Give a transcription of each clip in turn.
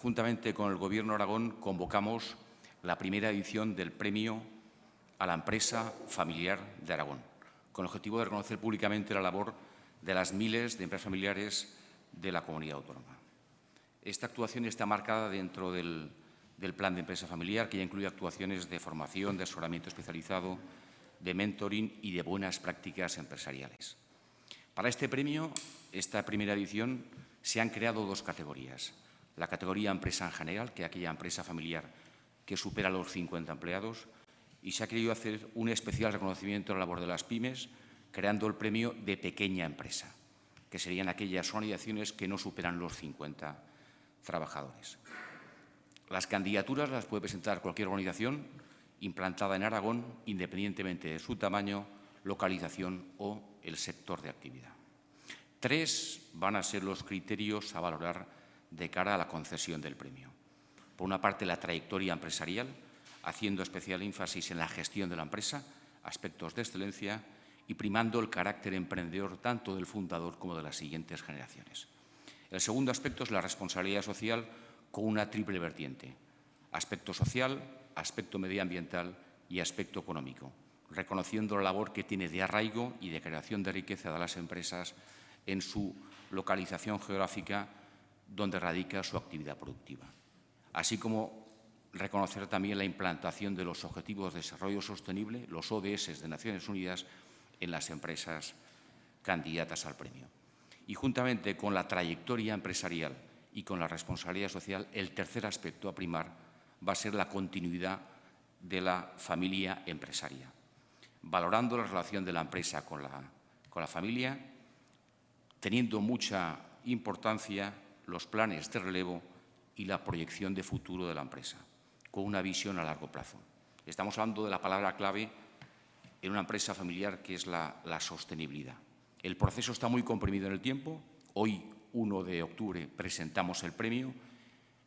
Juntamente con el Gobierno de Aragón convocamos la primera edición del Premio a la Empresa Familiar de Aragón, con el objetivo de reconocer públicamente la labor de las miles de empresas familiares de la comunidad autónoma. Esta actuación está marcada dentro del Plan de Empresa Familiar, que ya incluye actuaciones de formación, de asesoramiento especializado, de mentoring y de buenas prácticas empresariales. Para este premio, esta primera edición, se han creado dos categorías. La categoría empresa en general, que es aquella empresa familiar que supera los 50 empleados, y se ha querido hacer un especial reconocimiento a la labor de las pymes, creando el premio de pequeña empresa, que serían aquellas organizaciones que no superan los 50 trabajadores. Las candidaturas las puede presentar cualquier organización implantada en Aragón, independientemente de su tamaño, localización o el sector de actividad. 3 van a ser los criterios a valorar de cara a la concesión del premio. Por una parte, la trayectoria empresarial, haciendo especial énfasis en la gestión de la empresa, aspectos de excelencia y primando el carácter emprendedor tanto del fundador como de las siguientes generaciones. El segundo aspecto es la responsabilidad social con una triple vertiente: aspecto social, aspecto medioambiental y aspecto económico, reconociendo la labor que tiene de arraigo y de creación de riqueza de las empresas en su localización geográfica donde radica su actividad productiva, así como reconocer también la implantación de los Objetivos de Desarrollo Sostenible, los ODS de Naciones Unidas, en las empresas candidatas al premio. Y juntamente con la trayectoria empresarial y con la responsabilidad social, el tercer aspecto a primar va a ser la continuidad de la familia empresaria, valorando la relación de la empresa con la familia, teniendo mucha importancia los planes de relevo y la proyección de futuro de la empresa, con una visión a largo plazo. Estamos hablando de la palabra clave en una empresa familiar, que es la sostenibilidad. El proceso está muy comprimido en el tiempo. Hoy, 1 de octubre, presentamos el premio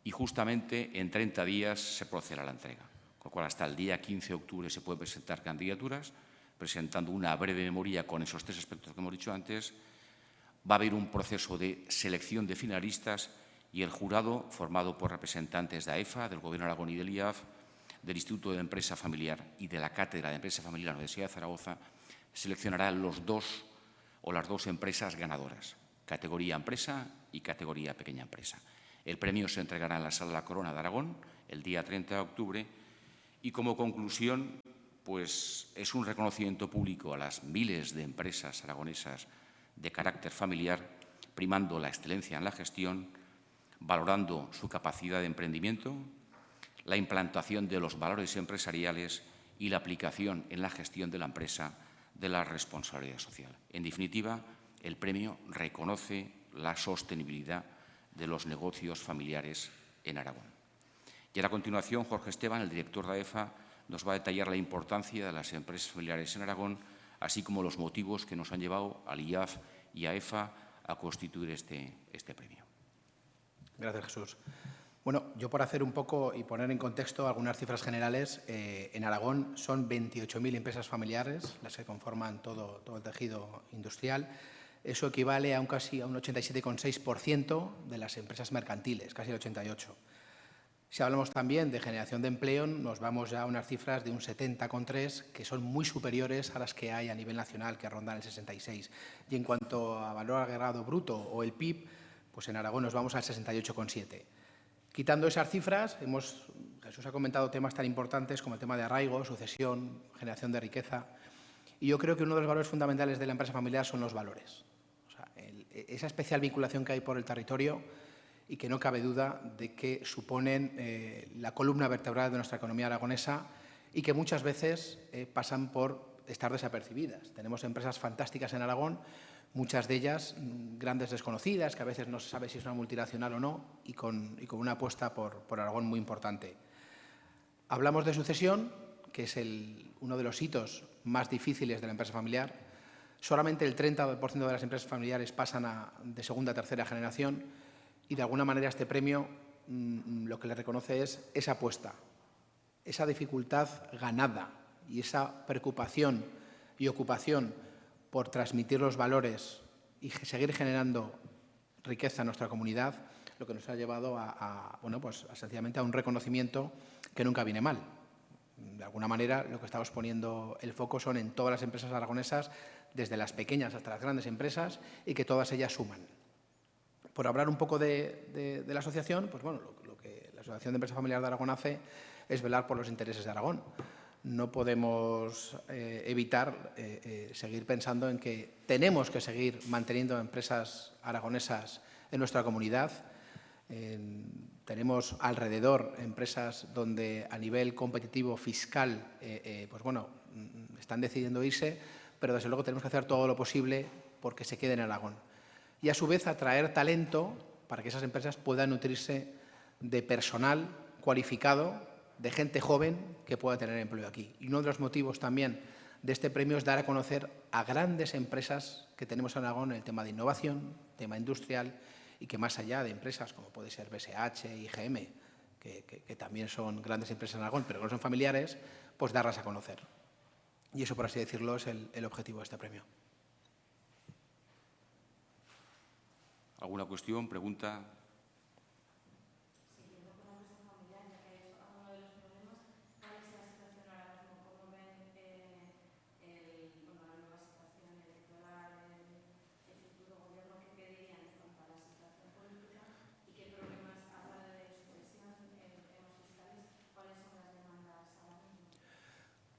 y justamente en 30 días se procederá a la entrega. Con lo cual, hasta el día 15 de octubre se pueden presentar candidaturas, presentando una breve memoria con esos 3 aspectos que hemos dicho antes. Va a haber un proceso de selección de finalistas y el jurado, formado por representantes de AEFA, del Gobierno de Aragón y del IAF, del Instituto de Empresa Familiar y de la Cátedra de Empresa Familiar de la Universidad de Zaragoza, seleccionará las dos empresas ganadoras, categoría empresa y categoría pequeña empresa. El premio se entregará en la Sala La Corona de Aragón el día 30 de octubre y, como conclusión, pues es un reconocimiento público a las miles de empresas aragonesas de carácter familiar, primando la excelencia en la gestión, valorando su capacidad de emprendimiento, la implantación de los valores empresariales y la aplicación en la gestión de la empresa de la responsabilidad social. En definitiva, el premio reconoce la sostenibilidad de los negocios familiares en Aragón. Y a continuación, Jorge Esteban, el director de AEFA, nos va a detallar la importancia de las empresas familiares en Aragón, así como los motivos que nos han llevado al IAF y a AEFA a constituir este premio. Gracias, Jesús. Bueno, yo por hacer un poco y poner en contexto algunas cifras generales, en Aragón son 28.000 empresas familiares las que conforman todo el tejido industrial. Eso equivale a casi un 87,6% de las empresas mercantiles, casi el 88%. Si hablamos también de generación de empleo, nos vamos ya a unas cifras de un 70,3%, que son muy superiores a las que hay a nivel nacional, que rondan el 66%. Y en cuanto a valor agregado bruto o el PIB, pues en Aragón nos vamos al 68,7%. Quitando esas cifras, Jesús ha comentado temas tan importantes como el tema de arraigo, sucesión, generación de riqueza. Y yo creo que uno de los valores fundamentales de la empresa familiar son los valores. O sea, esa especial vinculación que hay por el territorio y que no cabe duda de que suponen la columna vertebral de nuestra economía aragonesa y que muchas veces pasan por estar desapercibidas. Tenemos empresas fantásticas en Aragón, muchas de ellas grandes desconocidas, que a veces no se sabe si es una multinacional o no, y con una apuesta por Aragón muy importante. Hablamos de sucesión, que es uno de los hitos más difíciles de la empresa familiar. Solamente el 30% de las empresas familiares pasan de segunda a tercera generación y, de alguna manera, este premio lo que le reconoce es esa apuesta, esa dificultad ganada y esa preocupación y ocupación por transmitir los valores y seguir generando riqueza en nuestra comunidad, lo que nos ha llevado bueno, pues, sencillamente a un reconocimiento que nunca viene mal. De alguna manera, lo que estamos poniendo el foco son en todas las empresas aragonesas, desde las pequeñas hasta las grandes empresas, y que todas ellas suman. Por hablar un poco de la asociación, pues bueno, lo que la Asociación de Empresa Familiar de Aragón hace es velar por los intereses de Aragón. No podemos evitar seguir pensando en que tenemos que seguir manteniendo empresas aragonesas en nuestra comunidad. Tenemos alrededor empresas donde a nivel competitivo fiscal pues bueno, están decidiendo irse, pero desde luego tenemos que hacer todo lo posible porque se queden en Aragón. Y a su vez atraer talento para que esas empresas puedan nutrirse de personal cualificado, de gente joven que pueda tener empleo aquí. Y uno de los motivos también de este premio es dar a conocer a grandes empresas que tenemos en Aragón en el tema de innovación, tema industrial, y que más allá de empresas como puede ser BSH, IGM, que también son grandes empresas en Aragón, pero que no son familiares, pues darlas a conocer. Y eso, por así decirlo, es el objetivo de este premio. ¿Alguna cuestión, pregunta?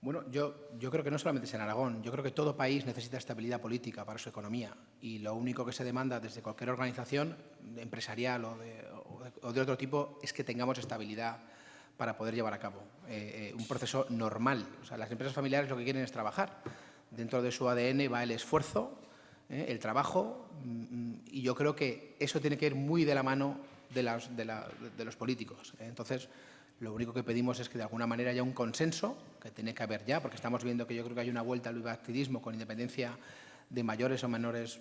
Bueno, yo creo que no solamente es en Aragón, yo creo que todo país necesita estabilidad política para su economía y lo único que se demanda desde cualquier organización empresarial o de otro tipo es que tengamos estabilidad para poder llevar a cabo un proceso normal. O sea, las empresas familiares lo que quieren es trabajar. Dentro de su ADN va el esfuerzo, el trabajo, y yo creo que eso tiene que ir muy de la mano de los políticos. Entonces, lo único que pedimos es que de alguna manera haya un consenso, que tiene que haber ya, porque estamos viendo que yo creo que hay una vuelta al bipartidismo con independencia de mayores o menores,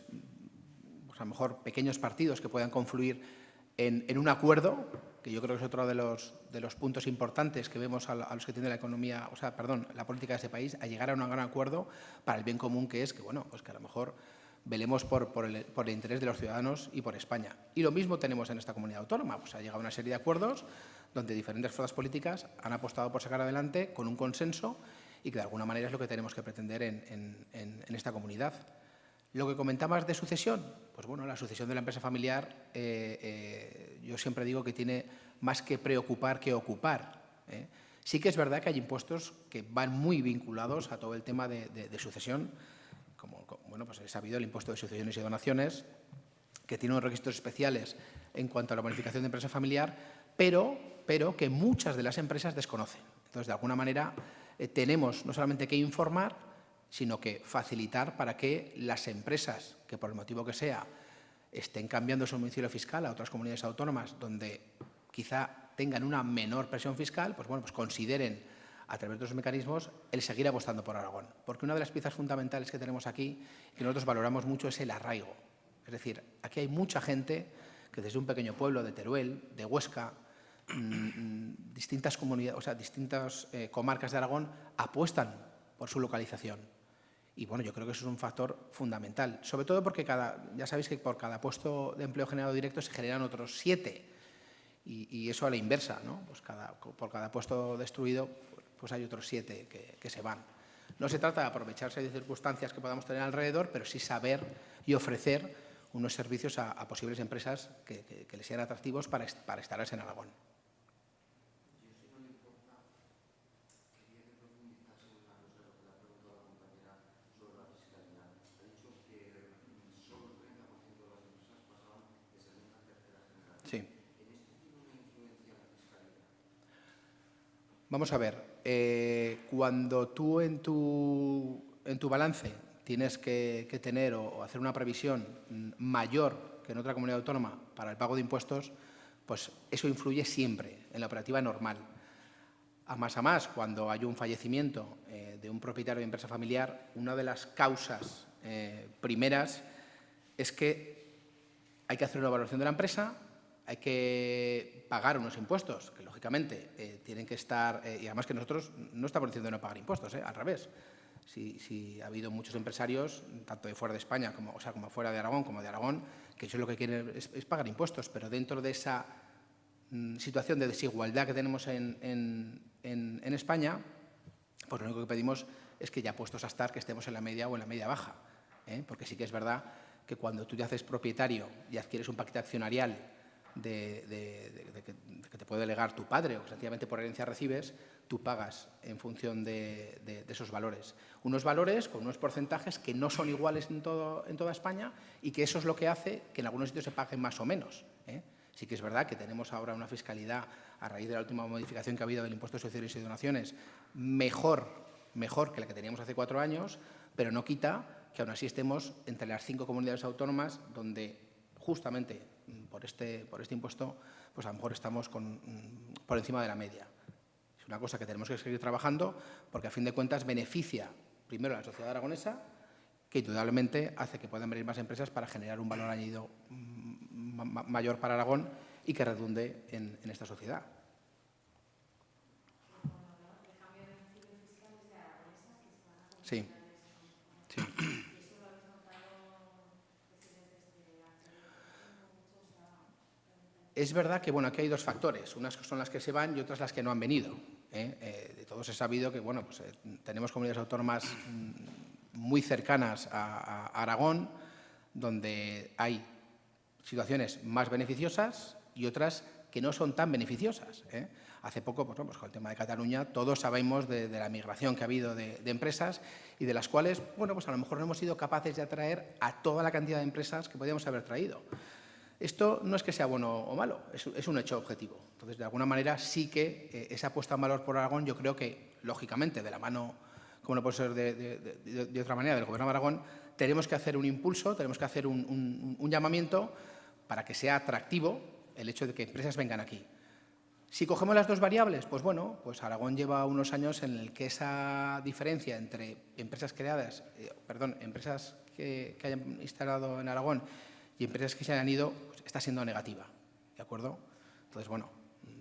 pues a lo mejor pequeños partidos que puedan confluir en un acuerdo, que yo creo que es otro de los puntos importantes que vemos a los que tiene la economía, o sea, perdón, la política de este país, a llegar a un gran acuerdo para el bien común, que es que, bueno, pues que a lo mejor velemos por el interés de los ciudadanos y por España. Y lo mismo tenemos en esta comunidad autónoma, pues ha llegado a una serie de acuerdos donde diferentes fuerzas políticas han apostado por sacar adelante con un consenso y que de alguna manera es lo que tenemos que pretender en esta comunidad. Lo que comentabas de sucesión, pues bueno, la sucesión de la empresa familiar yo siempre digo que tiene más que preocupar que ocupar. Sí que es verdad que hay impuestos que van muy vinculados a todo el tema de sucesión, como bueno, pues es sabido el impuesto de sucesiones y donaciones, que tiene unos requisitos especiales en cuanto a la bonificación de empresa familiar, pero que muchas de las empresas desconocen. Entonces, de alguna manera, tenemos no solamente que informar, sino que facilitar para que las empresas, que por el motivo que sea, estén cambiando su domicilio fiscal a otras comunidades autónomas donde quizá tengan una menor presión fiscal, pues bueno, pues consideren a través de los mecanismos el seguir apostando por Aragón. Porque una de las piezas fundamentales que tenemos aquí, que nosotros valoramos mucho, es el arraigo. Es decir, aquí hay mucha gente que desde un pequeño pueblo de Teruel, de Huesca, distintas comunidades, o sea, distintas comarcas de Aragón apuestan por su localización. Y bueno, yo creo que eso es un factor fundamental, sobre todo porque ya sabéis que por cada puesto de empleo generado directo se generan otros 7 y eso a la inversa, ¿no? Pues por cada puesto destruido pues hay otros 7 que se van. No se trata de aprovecharse de circunstancias que podamos tener alrededor, pero sí saber y ofrecer unos servicios a posibles empresas que les sean atractivos para instalarse en Aragón. Sí. Vamos a ver, cuando tú en tu balance tienes que tener o hacer una previsión mayor que en otra comunidad autónoma para el pago de impuestos, pues eso influye siempre en la operativa normal. A más, cuando hay un fallecimiento de un propietario de empresa familiar, una de las causas primeras es que hay que hacer una evaluación de la empresa, hay que pagar unos impuestos, que lógicamente tienen que estar, y además que nosotros no estamos diciendo no pagar impuestos, al revés. si ha habido muchos empresarios, tanto de fuera de España como fuera de Aragón, que ellos lo que quieren es pagar impuestos, pero dentro de esa situación de desigualdad que tenemos en España, pues lo único que pedimos es que ya puestos a estar, que estemos en la media o en la media baja, porque sí que es verdad que cuando tú te haces propietario y adquieres un paquete accionarial que te puede delegar tu padre o que sencillamente por herencia recibes, tú pagas en función de esos valores. Unos valores con unos porcentajes que no son iguales en toda España y que eso es lo que hace que en algunos sitios se paguen más o menos. Sí que es verdad que tenemos ahora una fiscalidad, a raíz de la última modificación que ha habido del impuesto de sociedades y donaciones, mejor que la que teníamos hace 4 años, pero no quita que aún así estemos entre las 5 comunidades autónomas donde justamente por este impuesto pues a lo mejor estamos por encima de la media. Es una cosa que tenemos que seguir trabajando porque a fin de cuentas beneficia primero a la sociedad aragonesa, que indudablemente hace que puedan venir más empresas para generar un valor añadido mayor para Aragón y que redunde en esta sociedad. Sí. Sí. Es verdad que aquí hay 2 factores, unas son las que se van y otras las que no han venido. De todos he sabido que tenemos comunidades autónomas muy cercanas a Aragón, donde hay situaciones más beneficiosas y otras que no son tan beneficiosas. Hace poco, con el tema de Cataluña, todos sabemos de la migración que ha habido de empresas y de las cuales, a lo mejor no hemos sido capaces de atraer a toda la cantidad de empresas que podíamos haber traído. Esto no es que sea bueno o malo, es un hecho objetivo. Entonces, de alguna manera, sí que esa puesta en valor por Aragón, yo creo que, lógicamente, de la mano, como no puede ser de otra manera, del Gobierno de Aragón, tenemos que hacer un impulso, tenemos que hacer un llamamiento para que sea atractivo el hecho de que empresas vengan aquí. Si cogemos las 2 variables, pues Aragón lleva unos años en el que esa diferencia entre empresas empresas que hayan instalado en Aragón y empresas que se hayan ido, pues está siendo negativa, ¿de acuerdo? Entonces,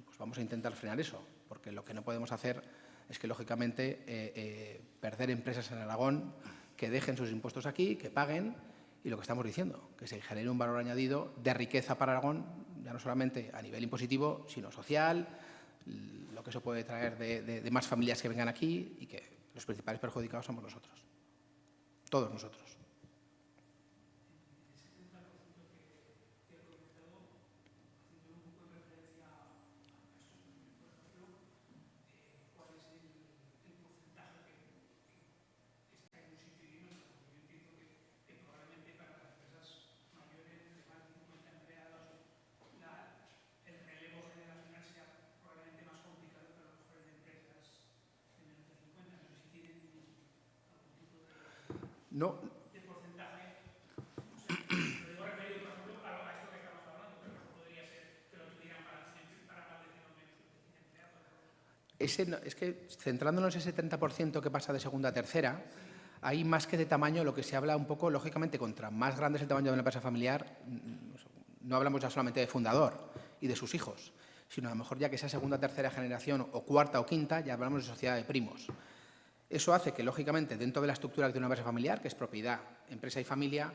pues vamos a intentar frenar eso, porque lo que no podemos hacer es que, lógicamente, perder empresas en Aragón que dejen sus impuestos aquí, que paguen, y lo que estamos diciendo, que se genere un valor añadido de riqueza para Aragón, ya no solamente a nivel impositivo, sino social, lo que eso puede traer de más familias que vengan aquí y que los principales perjudicados somos nosotros, todos nosotros. No. ¿Qué porcentaje? Lo digo referido, por ejemplo, a esto que estamos hablando, pero no podría ser que lo tuvieran para más de 100 empleados. Es que, centrándonos en ese 30% que pasa de segunda a tercera, hay más que de tamaño lo que se habla un poco, lógicamente, contra más grande es el tamaño de una empresa familiar, no hablamos ya solamente de fundador y de sus hijos, sino a lo mejor ya que sea segunda, tercera generación o cuarta o quinta, ya hablamos de sociedad de primos. Eso hace que, lógicamente, dentro de la estructura que tiene una empresa familiar, que es propiedad, empresa y familia,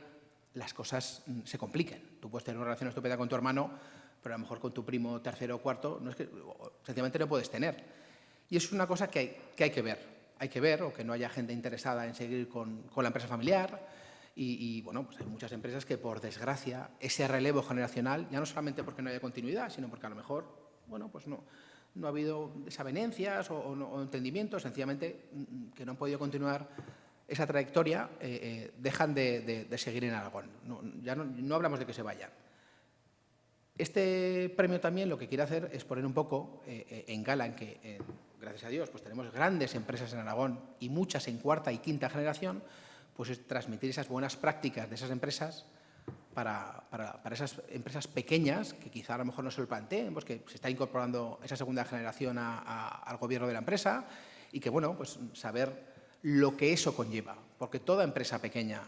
las cosas se compliquen. Tú puedes tener una relación estupenda con tu hermano, pero a lo mejor con tu primo tercero o cuarto, sencillamente no puedes tener. Y eso es una cosa que hay que ver. Hay que ver, o que no haya gente interesada en seguir con la empresa familiar. Pues hay muchas empresas que, por desgracia, ese relevo generacional, ya no solamente porque no haya continuidad, sino porque a lo mejor, pues no ha habido desavenencias o entendimientos, sencillamente que no han podido continuar esa trayectoria, dejan de seguir en Aragón. Ya no hablamos de que se vayan. Este premio también lo que quiere hacer es poner un poco en gala en que, gracias a Dios, pues tenemos grandes empresas en Aragón y muchas en cuarta y quinta generación, pues es transmitir esas buenas prácticas de esas empresas para esas empresas pequeñas que quizá a lo mejor no se lo planteen, pues que se está incorporando esa segunda generación al gobierno de la empresa y que, pues saber lo que eso conlleva, porque toda empresa pequeña,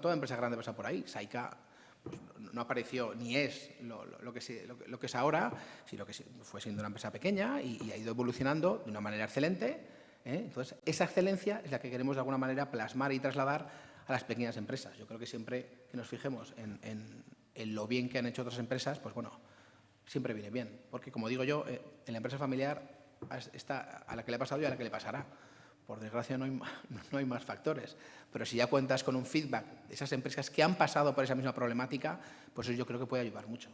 toda empresa grande pasa por ahí. Saica pues, no apareció ni es lo que es ahora, sino que fue siendo una empresa pequeña y ha ido evolucionando de una manera excelente, Entonces, esa excelencia es la que queremos de alguna manera plasmar y trasladar a las pequeñas empresas. Yo creo que siempre que nos fijemos en lo bien que han hecho otras empresas, pues bueno, siempre viene bien. Porque, como digo yo, en la empresa familiar está a la que le ha pasado y a la que le pasará. Por desgracia no hay más factores. Pero si ya cuentas con un feedback de esas empresas que han pasado por esa misma problemática, pues eso yo creo que puede ayudar mucho.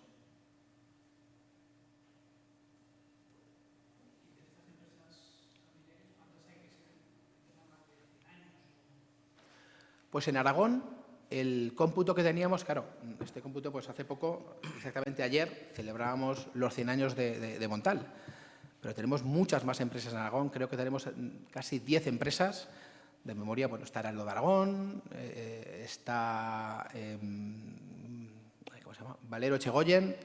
Pues en Aragón, el cómputo que teníamos, claro, este cómputo, pues hace poco, exactamente ayer, celebrábamos los 100 años de Montal. Pero tenemos muchas más empresas en Aragón, creo que tenemos casi 10 empresas. De memoria, bueno, está Heraldo de Aragón, está ¿cómo se llama? Valero Echegoyen,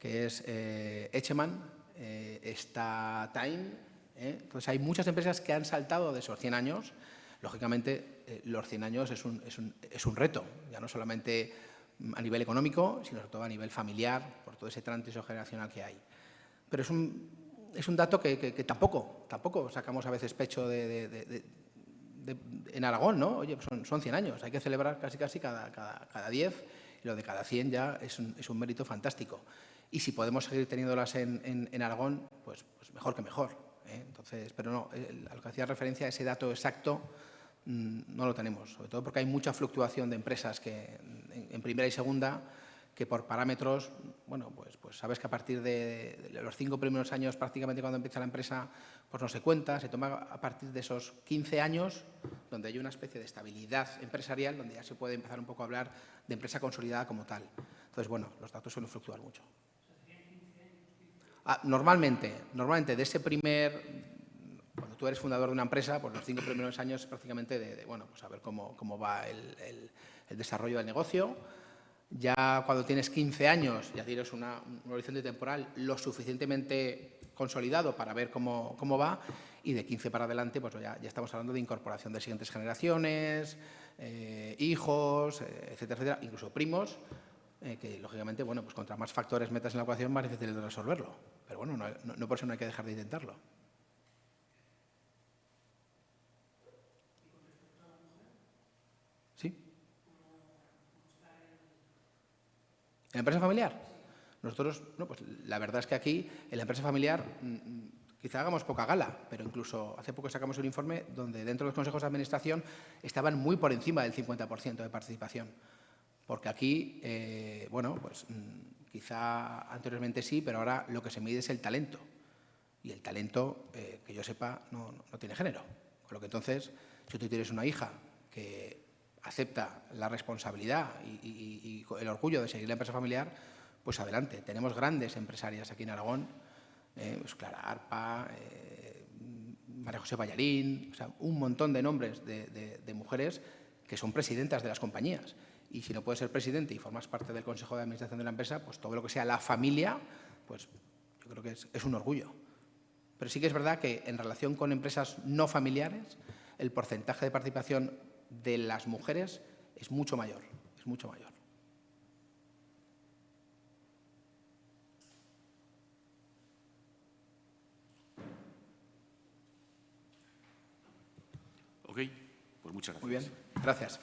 que es Echeman, está Time. Entonces, hay muchas empresas que han saltado de esos 100 años. Lógicamente, los 100 años es un reto, ya no solamente a nivel económico, sino sobre todo a nivel familiar, por todo ese tránsito generacional que hay. Pero es un dato que tampoco sacamos a veces pecho en Aragón, ¿no? Oye, pues son 100 años, hay que celebrar casi cada 10, y lo de cada 100 ya es un mérito fantástico. Y si podemos seguir teniéndolas en Aragón, pues mejor que mejor. Entonces, pero no, a lo que hacía referencia, ese dato exacto no lo tenemos, sobre todo porque hay mucha fluctuación de empresas que en primera y segunda, que por parámetros, bueno, pues sabes que a partir de los 5 primeros años, prácticamente cuando empieza la empresa, pues no se cuenta, se toma a partir de esos 15 años, donde hay una especie de estabilidad empresarial, donde ya se puede empezar un poco a hablar de empresa consolidada como tal. Entonces, bueno, los datos suelen fluctuar mucho. Normalmente de ese cuando tú eres fundador de una empresa, pues los 5 primeros años prácticamente bueno, pues a ver cómo va el desarrollo del negocio. Ya cuando tienes 15 años, ya tienes un horizonte temporal lo suficientemente consolidado para ver cómo va, y de 15 para adelante pues ya estamos hablando de incorporación de siguientes generaciones, hijos, etcétera, etcétera, incluso primos, que lógicamente, bueno, pues contra más factores metas en la ecuación, más difícil de resolverlo. Pero bueno, no por eso no hay que dejar de intentarlo. ¿Sí? ¿En la empresa familiar? Nosotros, no, pues la verdad es que aquí, en la empresa familiar, quizá hagamos poca gala, pero incluso hace poco sacamos un informe donde dentro de los consejos de administración estaban muy por encima del 50% de participación. Porque aquí, bueno, pues quizá anteriormente sí, pero ahora lo que se mide es el talento. Y el talento, que yo sepa, no tiene género. Con lo que entonces, si tú tienes una hija que acepta la responsabilidad y el orgullo de seguir la empresa familiar, pues adelante. Tenemos grandes empresarias aquí en Aragón, pues Clara Arpa, María José Ballarín, o sea, un montón de nombres de mujeres que son presidentas de las compañías. Y si no puedes ser presidente y formas parte del consejo de administración de la empresa, pues todo lo que sea la familia, pues yo creo que es un orgullo. Pero sí que es verdad que en relación con empresas no familiares, el porcentaje de participación de las mujeres es mucho mayor, es mucho mayor. Ok, pues muchas gracias. Muy bien, gracias.